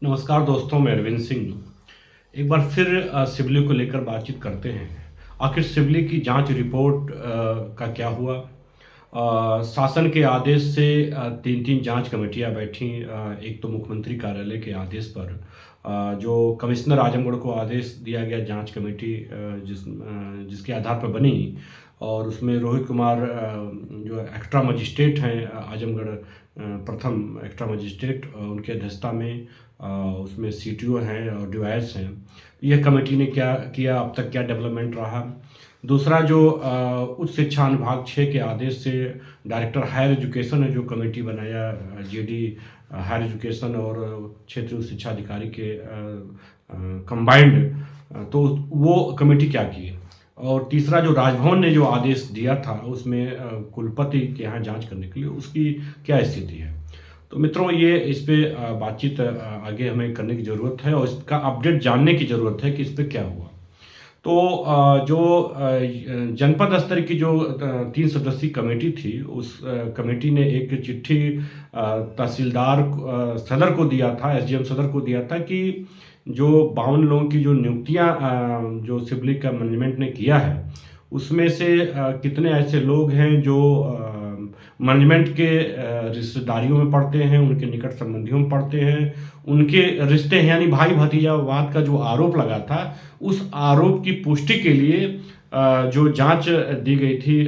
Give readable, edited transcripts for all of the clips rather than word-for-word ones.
नमस्कार दोस्तों, मैं अरविंद सिंह। एक बार फिर सिबली को लेकर बातचीत करते हैं। आखिर सिबली की जांच रिपोर्ट का क्या हुआ? शासन के आदेश से तीन तीन जांच कमेटियां बैठी। एक तो मुख्यमंत्री कार्यालय के आदेश पर जो कमिश्नर आजमगढ़ को आदेश दिया गया जांच कमेटी जिसके आधार पर बनी, और उसमें रोहित कुमार जो एक्स्ट्रा मजिस्ट्रेट हैं आजमगढ़ प्रथम एक्स्ट्रा मजिस्ट्रेट, उनकी अध्यक्षता में उसमें सीटीओ हैं और डिवाइस हैं। यह कमेटी ने क्या किया, अब तक क्या डेवलपमेंट रहा? दूसरा, जो उच्च शिक्षा अनुभाग 6 के आदेश से डायरेक्टर हायर एजुकेशन है जो कमेटी बनाया, जेडी हायर एजुकेशन और क्षेत्रीय उच्च शिक्षा अधिकारी के कंबाइंड, तो वो कमेटी क्या की? और तीसरा, जो राजभवन ने जो आदेश दिया था उसमें कुलपति के यहाँ जांच करने के लिए, उसकी क्या स्थिति है? तो मित्रों, ये इस पे बातचीत आगे हमें करने की ज़रूरत है और इसका अपडेट जानने की ज़रूरत है कि इस पे क्या हुआ। तो जो जनपद स्तर की जो 3 सदस्यीय कमेटी थी, उस कमेटी ने एक चिट्ठी तहसीलदार सदर को दिया था, एसडीएम सदर को दिया था कि जो 52 लोगों की जो नियुक्तियां जो सिबली का मैनेजमेंट ने किया है, उसमें से कितने ऐसे लोग हैं जो मैनेजमेंट के रिश्तेदारियों में पड़ते हैं, उनके निकट संबंधियों में पड़ते हैं, उनके रिश्ते हैं, यानी भाई भतीजावाद का जो आरोप लगा था, उस आरोप की पुष्टि के लिए जो जांच दी गई थी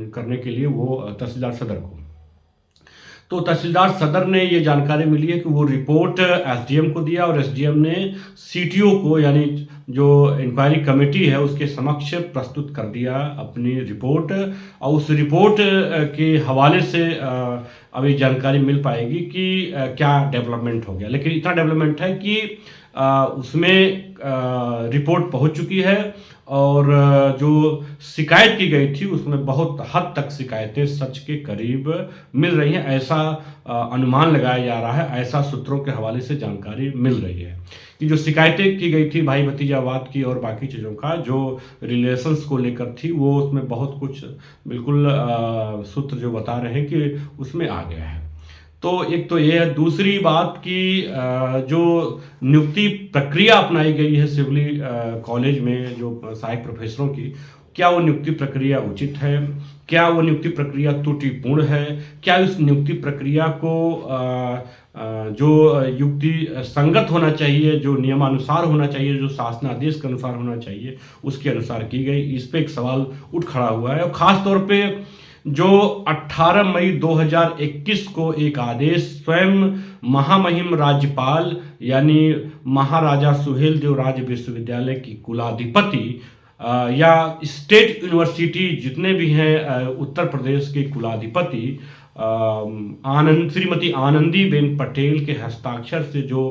करने के लिए, वो तहसीलदार सदर को। तो तहसीलदार सदर ने ये जानकारी मिली है कि वो रिपोर्ट एसडीएम को दिया और एसडीएम ने सीटीओ को, यानी जो इंक्वायरी कमेटी है उसके समक्ष प्रस्तुत कर दिया अपनी रिपोर्ट। और उस रिपोर्ट के हवाले से अभी जानकारी मिल पाएगी कि क्या डेवलपमेंट हो गया। लेकिन इतना डेवलपमेंट है कि उसमें रिपोर्ट पहुंच चुकी है और जो शिकायत की गई थी उसमें बहुत हद तक शिकायतें सच के करीब मिल रही हैं, ऐसा अनुमान लगाया जा रहा है। ऐसा सूत्रों के हवाले से जानकारी मिल रही है कि जो शिकायतें की गई थी भाई भतीजावाद की और बाकी चीज़ों का जो रिलेशंस को लेकर थी, वो उसमें बहुत कुछ बिल्कुल सूत्र जो बता रहे हैं कि उसमें आ गया है। तो एक तो ये है। दूसरी बात कि जो नियुक्ति प्रक्रिया अपनाई गई है सिवली कॉलेज में जो सहायक प्रोफेसरों की, क्या वो नियुक्ति प्रक्रिया उचित है? क्या वो नियुक्ति प्रक्रिया त्रुटिपूर्ण है? क्या इस नियुक्ति प्रक्रिया को जो युक्ति संगत होना चाहिए, जो नियमानुसार होना चाहिए, जो शासनादेश के अनुसार होना चाहिए, उसके अनुसार की गई? इस पे एक सवाल उठ खड़ा हुआ है। और ख़ास तौर पे जो 18 मई 2021 को एक आदेश स्वयं महामहिम राज्यपाल यानी महाराजा सुहेलदेव राज्य विश्वविद्यालय की कुलाधिपति या स्टेट यूनिवर्सिटी जितने भी हैं उत्तर प्रदेश के कुलाधिपति श्रीमती आनंदीबेन पटेल के हस्ताक्षर से जो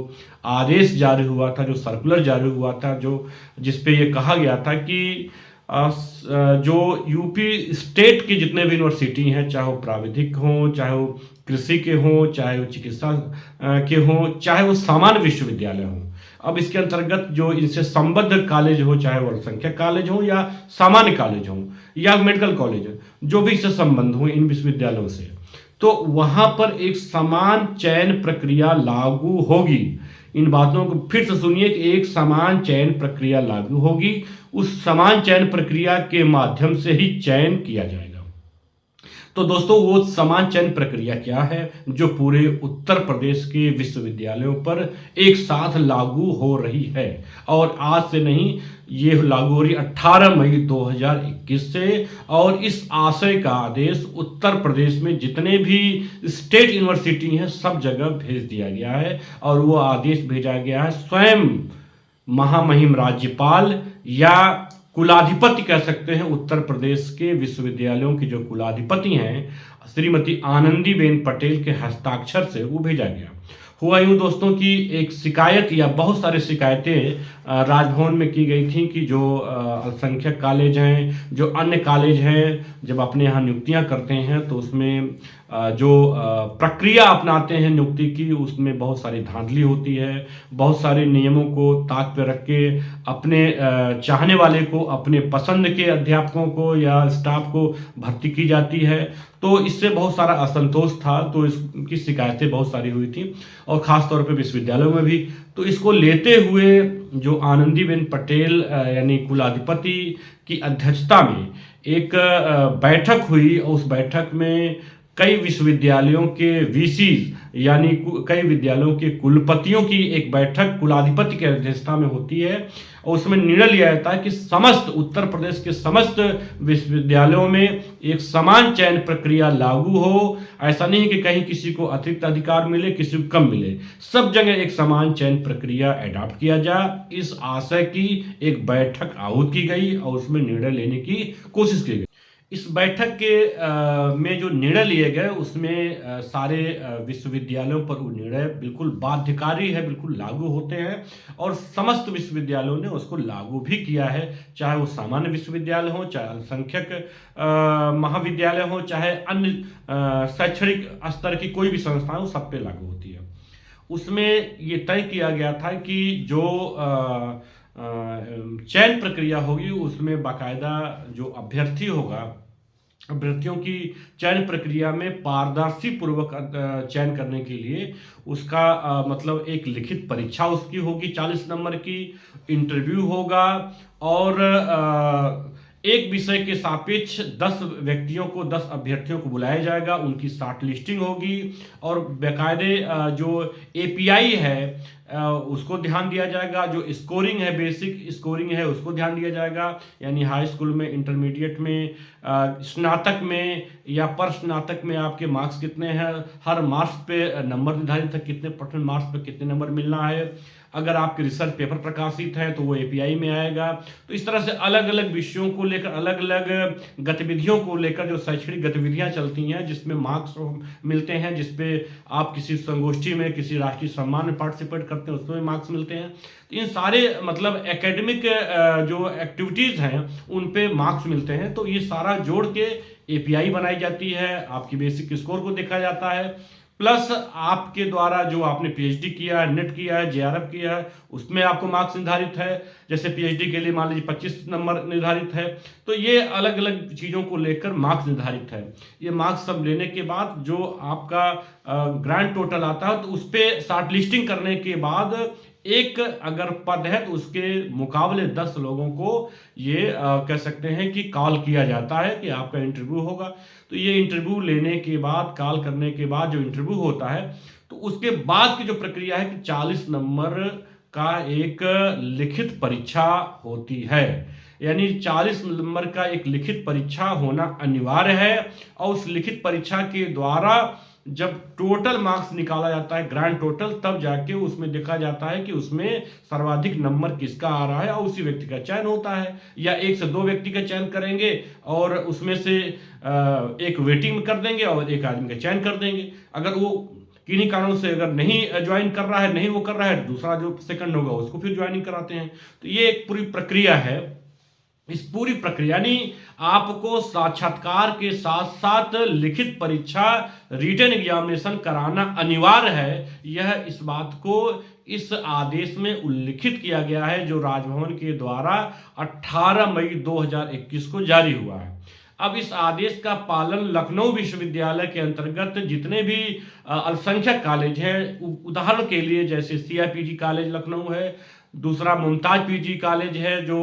आदेश जारी हुआ था, जो सर्कुलर जारी हुआ था, जो जिसपे ये कहा गया था कि जो यूपी स्टेट की जितने भी यूनिवर्सिटी हैं, चाहे वो प्राविधिक हों, चाहे वो कृषि के हों, चाहे वो चिकित्सा के हों, चाहे वो सामान्य विश्वविद्यालय हों, अब इसके अंतर्गत जो इनसे संबद्ध कॉलेज हो, चाहे वो अल्पसंख्यक कॉलेज हो या सामान्य कॉलेज हो या मेडिकल कॉलेज हो, जो भी इससे संबंध हो इन विश्वविद्यालयों से, तो वहां पर एक समान चयन प्रक्रिया लागू होगी। इन बातों को फिर से सुनिए कि एक समान चयन प्रक्रिया लागू होगी। उस समान चयन प्रक्रिया के माध्यम से ही चयन किया जाएगा। तो दोस्तों, वो समान चयन प्रक्रिया क्या है जो पूरे उत्तर प्रदेश के विश्वविद्यालयों पर एक साथ लागू हो रही है? और आज से नहीं, ये लागू हो रही 18 मई 2021 से। और इस आशय का आदेश उत्तर प्रदेश में जितने भी स्टेट यूनिवर्सिटी हैं सब जगह भेज दिया गया है। और वो आदेश भेजा गया है स्वयं महामहिम राज्यपाल या कुलाधिपति कह सकते हैं, उत्तर प्रदेश के विश्वविद्यालयों की जो कुलाधिपति हैं श्रीमती आनंदीबेन पटेल के हस्ताक्षर से वो भेजा गया। हुआ यूं दोस्तों कि एक शिकायत या बहुत सारी शिकायतें राजभवन में की गई थी कि जो अल्पसंख्यक कॉलेज हैं, जो अन्य कॉलेज हैं, जब अपने यहाँ नियुक्तियां करते हैं तो उसमें जो प्रक्रिया अपनाते हैं नियुक्ति की, उसमें बहुत सारी धांधली होती है, बहुत सारे नियमों को ताक पे रख के अपने चाहने वाले को, अपने पसंद के अध्यापकों को या स्टाफ को भर्ती की जाती है। तो इससे बहुत सारा असंतोष था, तो इसकी शिकायतें बहुत सारी हुई थी और ख़ास तौर पे विश्वविद्यालयों में भी। तो इसको लेते हुए जो आनंदीबेन पटेल यानी कुलाधिपति की अध्यक्षता में एक बैठक हुई और उस बैठक में कई विश्वविद्यालयों के वीसीज यानी कई विद्यालयों के कुलपतियों की एक बैठक कुलाधिपति की अध्यक्षता में होती है और उसमें निर्णय लिया जाता है कि समस्त उत्तर प्रदेश के समस्त विश्वविद्यालयों में एक समान चयन प्रक्रिया लागू हो। ऐसा नहीं कि कहीं किसी को अतिरिक्त अधिकार मिले, किसी को कम मिले, सब जगह एक समान चयन प्रक्रिया अडॉप्ट किया जाए। इस आशय की एक बैठक आहूत की गई और उसमें निर्णय लेने की कोशिश की गई। इस बैठक के में जो निर्णय लिए गए उसमें सारे विश्वविद्यालयों पर वो निर्णय बिल्कुल बाध्यकारी है, बिल्कुल लागू होते हैं और समस्त विश्वविद्यालयों ने उसको लागू भी किया है, चाहे वो सामान्य विश्वविद्यालय हो, चाहे अल्पसंख्यक महाविद्यालय हो, चाहे अन्य शैक्षणिक स्तर की कोई भी संस्था हो, सब पे लागू होती है। उसमें ये तय किया गया था कि जो चयन प्रक्रिया होगी उसमें बाकायदा जो अभ्यर्थी होगा, अभ्यर्थियों की चयन प्रक्रिया में पारदर्शी पूर्वक चयन करने के लिए उसका मतलब एक लिखित परीक्षा उसकी होगी 40 नंबर की, इंटरव्यू होगा और एक विषय के सापेक्ष 10 व्यक्तियों को, 10 अभ्यर्थियों को बुलाया जाएगा, उनकी शॉर्ट लिस्टिंग होगी और बेकायदे जो एपीआई है उसको ध्यान दिया जाएगा, जो स्कोरिंग है, बेसिक स्कोरिंग है उसको ध्यान दिया जाएगा, यानी हाई स्कूल में, इंटरमीडिएट में, स्नातक में या पर स्नातक में आपके मार्क्स कितने हैं, हर मार्क्स पे नंबर निर्धारित है, कितने परसेंट मार्क्स पे कितने नंबर मिलना है। अगर आपके रिसर्च पेपर प्रकाशित है तो वो एपीआई में आएगा। तो इस तरह से अलग अलग विषयों को लेकर, अलग अलग गतिविधियों को लेकर जो शैक्षणिक गतिविधियां चलती हैं जिसमें मार्क्स मिलते हैं, जिसपे आप किसी संगोष्ठी में, किसी राष्ट्रीय सम्मान में पार्टिसिपेट करते हैं उसमें मार्क्स मिलते हैं। तो इन सारे मतलब एकेडमिक जो एक्टिविटीज़ हैं उन पे मार्क्स मिलते हैं। तो ये सारा जोड़ के एपीआई बनाई जाती है, आपकी बेसिक स्कोर को देखा जाता है, प्लस आपके द्वारा जो आपने पीएचडी किया है, नेट किया है, जेआरएफ किया है, उसमें आपको मार्क्स निर्धारित है। जैसे पीएचडी के लिए मान लीजिए 25 नंबर निर्धारित है। तो ये अलग अलग चीज़ों को लेकर मार्क्स निर्धारित है। ये मार्क्स सब लेने के बाद जो आपका ग्रांड टोटल आता है तो उस पर शॉर्ट लिस्टिंग करने के बाद एक अगर पद है तो उसके मुकाबले 10 लोगों को ये कह सकते हैं कि कॉल किया जाता है कि आपका इंटरव्यू होगा। तो ये इंटरव्यू लेने के बाद, कॉल करने के बाद जो इंटरव्यू होता है तो उसके बाद की जो प्रक्रिया है कि 40 नंबर का एक लिखित परीक्षा होती है, यानी 40 नंबर का एक लिखित परीक्षा होना अनिवार्य है और उस लिखित परीक्षा के द्वारा जब टोटल मार्क्स निकाला जाता है, ग्रांड टोटल, तब जाके उसमें देखा जाता है कि उसमें सर्वाधिक नंबर किसका आ रहा है और उसी व्यक्ति का चयन होता है। या 1 से 2 व्यक्ति का चयन करेंगे और उसमें से एक वेटिंग कर देंगे और एक आदमी का चयन कर देंगे। अगर वो किन्हीं कारणों से अगर नहीं ज्वाइन कर रहा है, नहीं वो कर रहा है, दूसरा जो सेकंड होगा उसको फिर ज्वाइनिंग कराते हैं। तो ये एक पूरी प्रक्रिया है। इस पूरी प्रक्रिया यानी आपको साक्षात्कार के साथ साथ लिखित परीक्षा, रिटन एग्जामिनेशन कराना अनिवार्य है। यह इस बात को इस आदेश में उल्लिखित किया गया है जो राजभवन के द्वारा 18 मई 2021 को जारी हुआ है। अब इस आदेश का पालन लखनऊ विश्वविद्यालय के अंतर्गत जितने भी अल्पसंख्यक कॉलेज हैं, उदाहरण के लिए जैसे सीआईपीजी कॉलेज लखनऊ है, दूसरा मुमताज पीजी कॉलेज है जो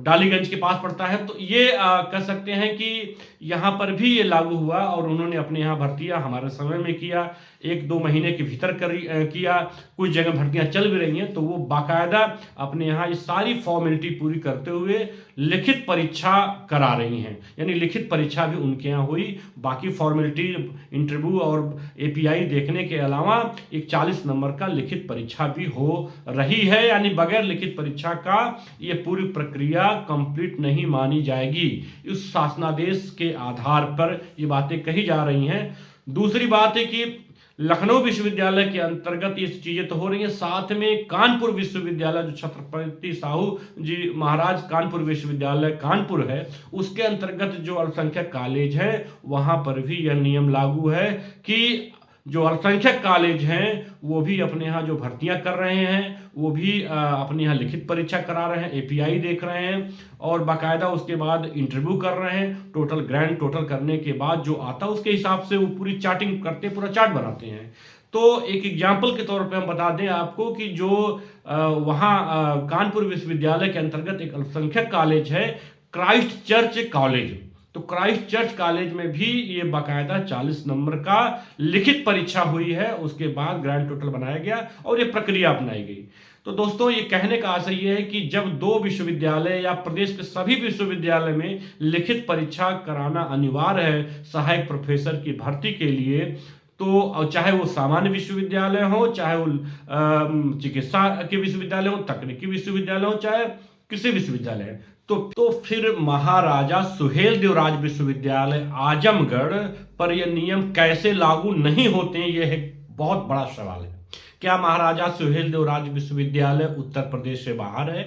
डालीगंज के पास पड़ता है। तो ये कह सकते हैं कि यहाँ पर भी ये लागू हुआ और उन्होंने अपने यहाँ भर्तियाँ हमारे समय में किया, 1-2 महीने के भीतर किया। कुछ जगह भर्तियाँ चल भी रही हैं तो वो बाकायदा अपने यहाँ ये सारी फॉर्मेलिटी पूरी करते हुए लिखित परीक्षा करा रही हैं, यानी लिखित परीक्षा भी उनके यहाँ हुई। बाकी फॉर्मेलिटी, इंटरव्यू और एपीआई देखने के अलावा एक 40 नंबर का लिखित परीक्षा भी हो रही है, यानी बगैर लिखित परीक्षा का ये पूरी प्रक्रिया कंप्लीट नहीं मानी जाएगी। इस शासनादेश के आधार पर ये बातें कही जा रही हैं। दूसरी बात है कि लखनऊ विश्वविद्यालय के अंतर्गत ये चीजें तो हो रही हैं, साथ में कानपुर विश्वविद्यालय जो छत्रपति साहू जी महाराज कानपुर विश्वविद्यालय कानपुर है, उसके अंतर्गत जो अल्पसंख्यक कॉलेज है वहां पर भी यह नियम लागू है कि जो अल्पसंख्यक कॉलेज हैं वो भी अपने यहाँ जो भर्तियां कर रहे हैं वो भी अपने यहाँ लिखित परीक्षा करा रहे हैं, एपीआई देख रहे हैं और बाकायदा उसके बाद इंटरव्यू कर रहे हैं। टोटल ग्रैंड टोटल करने के बाद जो आता है उसके हिसाब से वो पूरी चार्टिंग करते, पूरा चार्ट बनाते हैं। तो एक एग्जाम्पल के तौर पे हम बता दें आपको कि जो वहाँ कानपुर विश्वविद्यालय के अंतर्गत एक अल्पसंख्यक कॉलेज है क्राइस्ट चर्च कॉलेज, तो क्राइस्ट चर्च कॉलेज में भी ये बाकायदा 40 नंबर का लिखित परीक्षा हुई है, उसके बाद ग्रैंड टोटल बनाया गया और ये प्रक्रिया अपनाई गई। तो दोस्तों ये कहने का आशय ये है कि जब दो विश्वविद्यालय या प्रदेश के सभी विश्वविद्यालय में लिखित परीक्षा कराना अनिवार्य है सहायक प्रोफेसर की भर्ती के लिए, तो चाहे वो सामान्य विश्वविद्यालय हो, चाहे वो चिकित्सा के विश्वविद्यालय हो, तकनीकी विश्वविद्यालय हो, चाहे किसी विश्वविद्यालय, तो फिर महाराजा सुहेलदेव राज विश्वविद्यालय आजमगढ़ पर यह नियम कैसे लागू नहीं होते हैं, यह एक बहुत बड़ा सवाल है। क्या महाराजा सुहेलदेव राज विश्वविद्यालय उत्तर प्रदेश से बाहर है?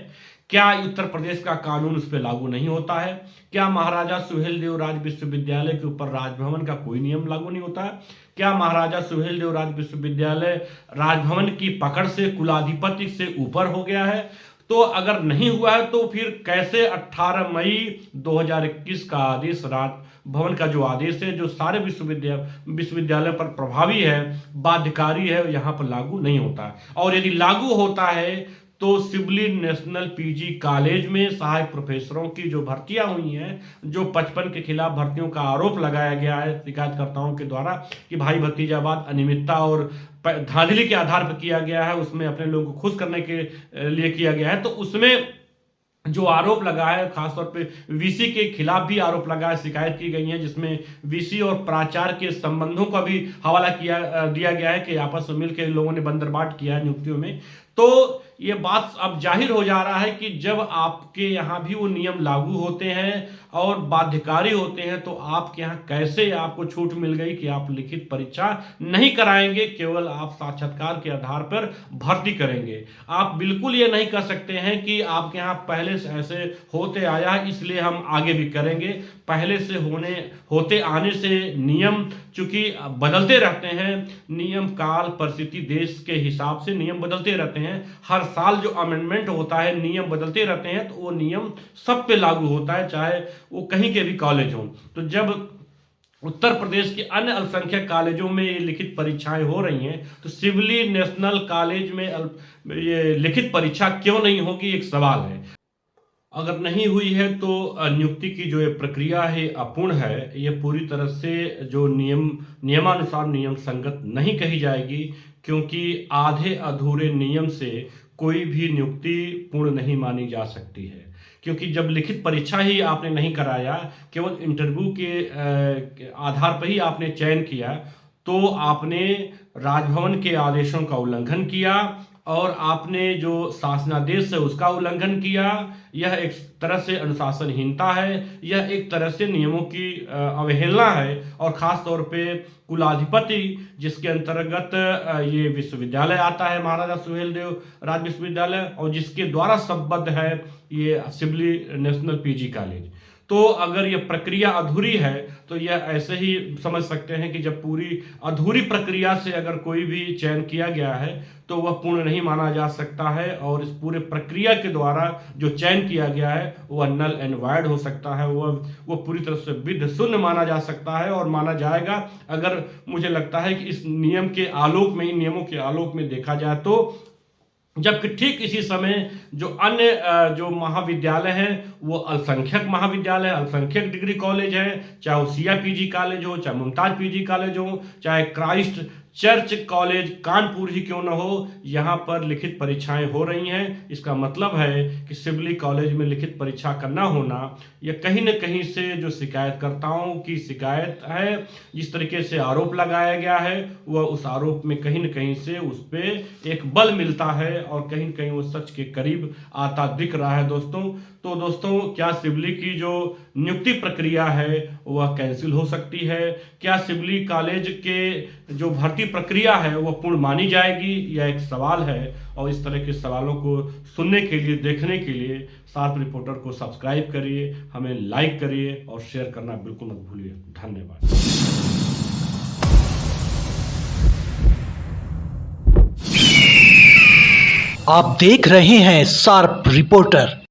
क्या उत्तर प्रदेश का कानून उस पर लागू नहीं होता है? क्या महाराजा सुहेलदेव राज विश्वविद्यालय के ऊपर राजभवन का कोई नियम लागू नहीं होता है? क्या महाराजा सुहेलदेव राज विश्वविद्यालय राजभवन की पकड़ से, कुलाधिपति से ऊपर हो गया है? तो अगर नहीं हुआ है तो फिर कैसे 18 मई 2021 का आदेश, राजभवन का जो आदेश है जो सारे विश्वविद्यालय पर प्रभावी है, बाध्यकारी है, यहाँ पर लागू नहीं होता? और यदि लागू होता है तो सिबली नेशनल पीजी कॉलेज में सहायक प्रोफेसरों की जो भर्तियां हुई हैं, जो 55 के खिलाफ भर्तियों का आरोप लगाया गया है शिकायतकर्ताओं के द्वारा कि भाई भतीजावाद, अनियमितता और धांधली के आधार पर किया गया है, उसमें अपने लोगों को खुश करने के लिए किया गया है, तो उसमें जो आरोप लगा है खासतौर पे वीसी के खिलाफ भी आरोप लगा है, शिकायत की गई है, जिसमें वीसी और प्राचार्य के संबंधों का भी हवाला दिया गया है कि आपस में मिलकर लोगों ने बंदरबाट किया है नियुक्तियों में। तो ये बात अब जाहिर हो जा रहा है कि जब आपके यहाँ भी वो नियम लागू होते हैं और बाध्यकारी होते हैं तो आपके यहाँ कैसे आपको छूट मिल गई कि आप लिखित परीक्षा नहीं कराएंगे, केवल आप साक्षात्कार के आधार पर भर्ती करेंगे। आप बिल्कुल ये नहीं कर सकते हैं कि आपके यहाँ पहले से ऐसे होते आया है इसलिए हम आगे भी करेंगे। पहले से होते आने से नियम चूंकि बदलते रहते हैं, नियम काल परिस्थिति देश के हिसाब से नियम बदलते रहते हैं, हर साल जो अमेंडमेंट होता है नियम बदलते रहते हैं, तो वो नियम सब पे लागू होता है चाहे वो कहीं के भी कॉलेज हो। तो जब उत्तर प्रदेश के अन्य अल्पसंख्यक कॉलेजों में ये लिखित परीक्षाएं हो रही हैं तो सिवली नेशनल कॉलेज में ये लिखित परीक्षा क्यों नहीं होगी, एक सवाल है। अगर नहीं हुई है तो नियुक्ति की जो ये प्रक्रिया है अपूर्ण है, ये पूरी तरह से जो नियमानुसार नियम संगत नहीं कही जाएगी, क्योंकि आधे अधूरे नियम से कोई भी नियुक्ति पूर्ण नहीं मानी जा सकती है। क्योंकि जब लिखित परीक्षा ही आपने नहीं कराया, केवल इंटरव्यू के आधार पर ही आपने चयन किया, तो आपने राजभवन के आदेशों का उल्लंघन किया और आपने जो शासनादेश है उसका उल्लंघन किया। यह एक तरह से अनुशासनहीनता है, यह एक तरह से नियमों की अवहेलना है। और ख़ास तौर पे कुलाधिपति जिसके अंतर्गत ये विश्वविद्यालय आता है, महाराजा सुहेलदेव राज विश्वविद्यालय, और जिसके द्वारा संबद्ध है ये सिबली नेशनल पीजी कॉलेज, तो अगर यह प्रक्रिया अधूरी है तो यह ऐसे ही समझ सकते हैं कि जब पूरी अधूरी प्रक्रिया से अगर कोई भी चयन किया गया है तो वह पूर्ण नहीं माना जा सकता है, और इस पूरे प्रक्रिया के द्वारा जो चयन किया गया है वह नल एंड वाइड हो सकता है, वह पूरी तरह से विध शून्य माना जा सकता है और माना जाएगा। अगर मुझे लगता है कि इस नियम के आलोक में, इन नियमों के आलोक में देखा जाए तो, जबकि ठीक इसी समय जो अन्य जो महाविद्यालय हैं वो अल्पसंख्यक महाविद्यालय, अल्पसंख्यक डिग्री कॉलेज है, चाहे वो सिया पीजी कॉलेज हो, चाहे मुमताज पीजी कॉलेज हो, चाहे क्राइस्ट चर्च कॉलेज कानपुर ही क्यों न हो, यहाँ पर लिखित परीक्षाएं हो रही हैं। इसका मतलब है कि सिबली कॉलेज में लिखित परीक्षा करना होना यह कहीं न कहीं से जो शिकायतकर्ताओं की शिकायत है, जिस तरीके से आरोप लगाया गया है, वह उस आरोप में कहीं न कहीं से उस पर एक बल मिलता है और कहीं न कहीं वो सच के करीब आता दिख रहा है दोस्तों। तो दोस्तों, क्या सिबली की जो नियुक्ति प्रक्रिया है वह कैंसिल हो सकती है? क्या सिबली कॉलेज के जो भर्ती प्रक्रिया है वह पूर्ण मानी जाएगी? यह एक सवाल है और इस तरह के सवालों को सुनने के लिए, देखने के लिए शार्प रिपोर्टर को सब्सक्राइब करिए, हमें लाइक करिए और शेयर करना बिल्कुल मत भूलिए। धन्यवाद। आप देख रहे हैं शार्प रिपोर्टर।